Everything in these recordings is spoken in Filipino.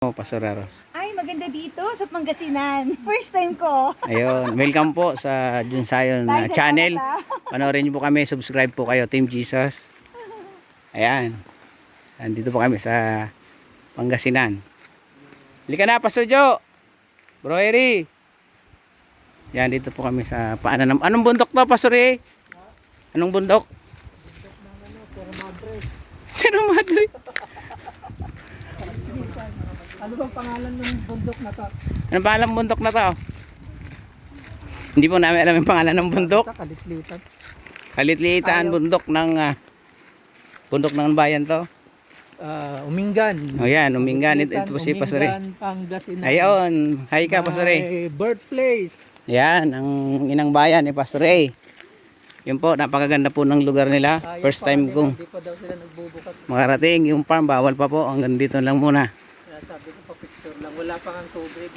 Oh, Pastor Aros. Ay, maganda dito sa Pangasinan. First time ko. Ayun, welcome po sa Junsayon Tayo sa channel. Canada. Panoorin niyo po kami, subscribe po kayo, Team Jesus. Ayan. Andito po kami sa Pangasinan. Halika na, Pastor Jo. Bro Eri. Yan, dito po kami sa paanan. Anong bundok to, Pastor Eri? Anong bundok? Sierra Madre. Ano bang pangalan ng bundok na to? Anong pangalan ng bundok na to? Hindi po namin alam yung pangalan ng bundok. Kalitlitan. Kalitlitan, bundok ng bayan to. Umingan. O yan, Umingan. Ito po si Pastor Eri. Umingan, Pangasinan. Ayun, hi ka, Pastor Eri. My birthplace. Yan, ang inang bayan ni Pastor Eri. Yun po, napakaganda po ng lugar nila. First time kong Hindi pa daw sila nagbubukas. makarating. Yung farm, bawal pa po. Hanggang dito lang muna. Kaya sabi ko pa picture lang. Wala pa ang tubig.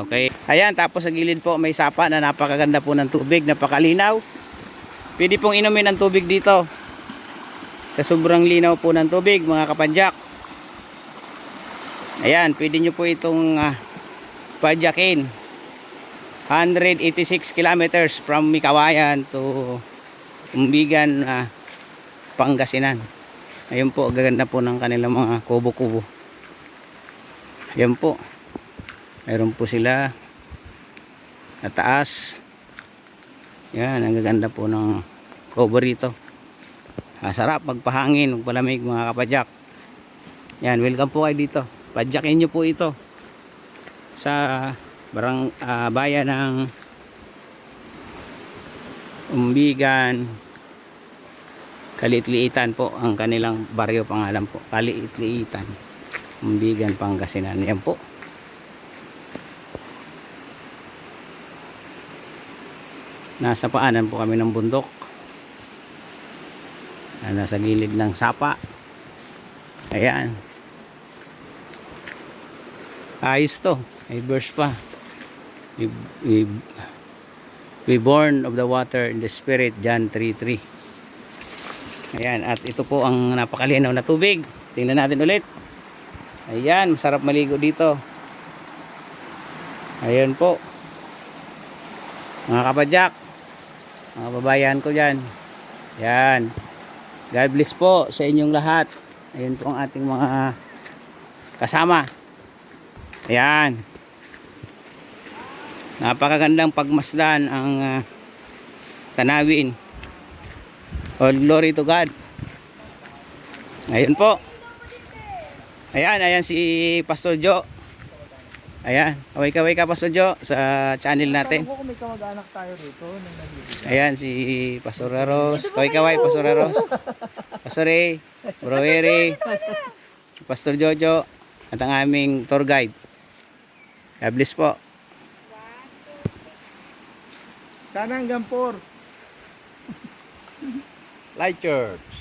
Okay. Ayan, tapos sa gilid po may sapa na napakaganda po ng tubig. Napakalinaw. Pwede pong inumin ng tubig dito. Sa sobrang linaw po ng tubig, mga kapadyak. Ayan, pwede nyo po itong padyakin. 186 kilometers from Mikawayan to Umbigan, Pangasinan. Ayun po, gaganda po ng kanilang mga kubo-kubo. Ayan po. Mayroon po sila na taas. Yan, ang gaganda po ng kubo rito. Sarap magpahangin, magpalamig mga kapadyak. Yan, welcome po kayo dito. Padyakin nyo po ito sa bayan ng Umbigan, Kalitliitan po ang kanilang baryo, pangalan po Kalitliitan, Umbigan, Pangasinan. Yan po. Nasa paanan po kami ng bundok, nasa gilid ng sapa. Ayan, ayos to, may verse pa. We born of the water in the spirit, John 3:3. Ayan, at ito po ang napakalinaw na tubig. Tingnan natin ulit. Ayan, masarap maligo dito. Ayan po, mga kapadyak, mga babayan ko dyan. Ayan, God bless po sa inyong lahat. Ayan po ang ating mga kasama. Ayan, napakagandang pagmasdan ang tanawin. All glory to God. Ayan po. Ayan si Pastor Jo. Ayan, kaway ka Pastor Jo sa channel natin. Alam ko kung may kamag-anak tayo rito. Ayan si Pastor Aros. Kaway Pastor Aros. Pastor Eri, Bro Eri, si Pastor Jojo, at ang aming tour guide. God bless po. Sana hanggang 4. Light Church.